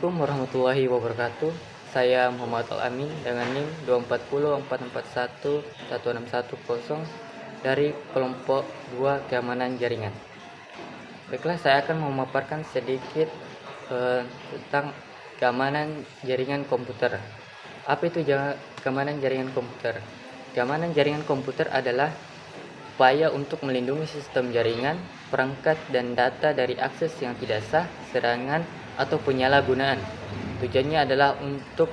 Assalamualaikum warahmatullahi wabarakatuh. Saya Muhammad Al-Amin dengan NIM 24044116110 dari kelompok 2 keamanan jaringan. Baiklah, saya akan memaparkan sedikit tentang keamanan jaringan komputer. Apa itu keamanan jaringan komputer? Keamanan jaringan komputer adalah upaya untuk melindungi sistem jaringan, perangkat, dan data dari akses yang tidak sah, serangan, atau penyalahgunaan. Tujuannya adalah untuk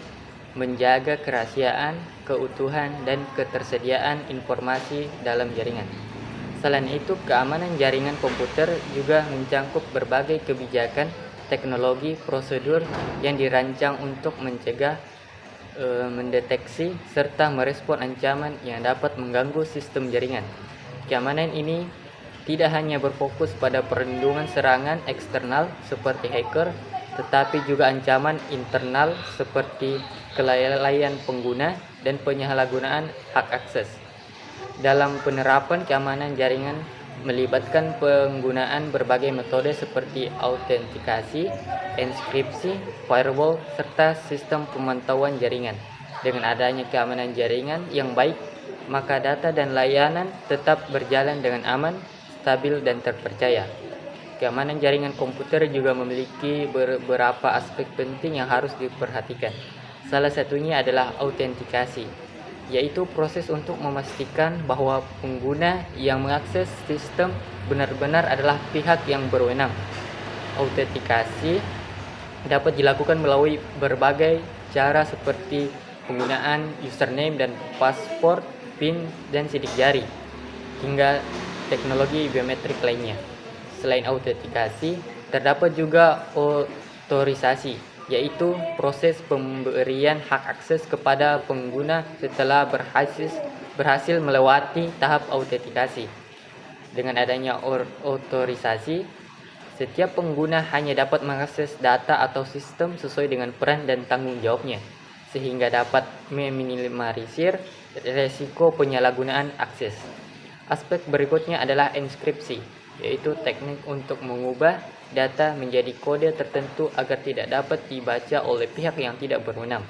menjaga kerahasiaan, keutuhan, dan ketersediaan informasi dalam jaringan. Selain itu, keamanan jaringan komputer juga mencakup berbagai kebijakan, teknologi, prosedur yang dirancang untuk mencegah, mendeteksi, serta merespon ancaman yang dapat mengganggu sistem jaringan. Keamanan ini tidak hanya berfokus pada perlindungan serangan eksternal seperti hacker, tetapi juga ancaman internal seperti kelalaian pengguna dan penyalahgunaan hak akses. Dalam penerapan keamanan jaringan melibatkan penggunaan berbagai metode seperti autentikasi, enkripsi, firewall, serta sistem pemantauan jaringan. Dengan adanya keamanan jaringan yang baik, maka data dan layanan tetap berjalan dengan aman, stabil, dan terpercaya. Keamanan jaringan komputer juga memiliki beberapa aspek penting yang harus diperhatikan. Salah satunya adalah autentikasi, yaitu proses untuk memastikan bahwa pengguna yang mengakses sistem benar-benar adalah pihak yang berwenang. Autentikasi dapat dilakukan melalui berbagai cara seperti penggunaan username dan password, PIN, dan sidik jari, hingga teknologi biometrik lainnya. Selain autentikasi, terdapat juga otorisasi, yaitu proses pemberian hak akses kepada pengguna setelah berhasil melewati tahap autentikasi. Dengan adanya otorisasi, setiap pengguna hanya dapat mengakses data atau sistem sesuai dengan peran dan tanggung jawabnya, sehingga dapat meminimalisir resiko penyalahgunaan akses. Aspek berikutnya adalah enkripsi, yaitu teknik untuk mengubah data menjadi kode tertentu agar tidak dapat dibaca oleh pihak yang tidak berwenang.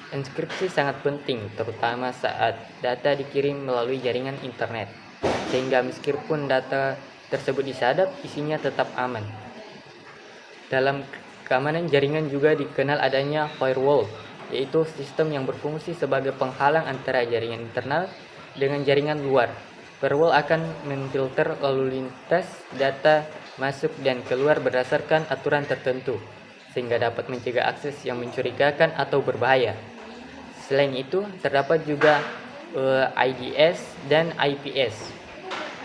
Enkripsi sangat penting, terutama saat data dikirim melalui jaringan internet, sehingga meskipun data tersebut disadap, isinya tetap aman. Dalam keamanan jaringan juga dikenal adanya firewall, yaitu sistem yang berfungsi sebagai penghalang antara jaringan internal dengan jaringan luar. Firewall akan memfilter lalu lintas data masuk dan keluar berdasarkan aturan tertentu, sehingga dapat mencegah akses yang mencurigakan atau berbahaya. Selain itu, terdapat juga IDS dan IPS.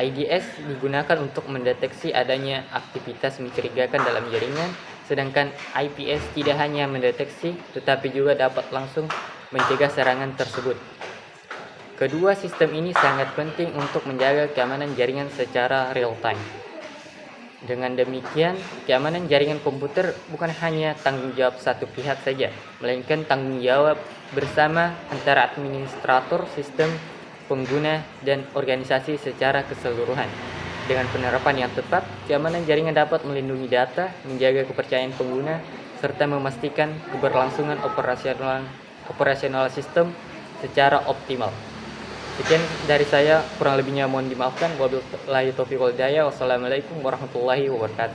IDS digunakan untuk mendeteksi adanya aktivitas mencurigakan dalam jaringan, sedangkan IPS tidak hanya mendeteksi, tetapi juga dapat langsung mencegah serangan tersebut. Kedua sistem ini sangat penting untuk menjaga keamanan jaringan secara real time. Dengan demikian, keamanan jaringan komputer bukan hanya tanggung jawab satu pihak saja, melainkan tanggung jawab bersama antara administrator sistem, pengguna, dan organisasi secara keseluruhan. Dengan penerapan yang tepat, keamanan jaringan dapat melindungi data, menjaga kepercayaan pengguna, serta memastikan keberlangsungan operasional sistem secara optimal. Sekian dari saya, kurang lebihnya mohon dimaafkan. Wabillahi taufiq wal hidayah. Wassalamualaikum warahmatullahi wabarakatuh.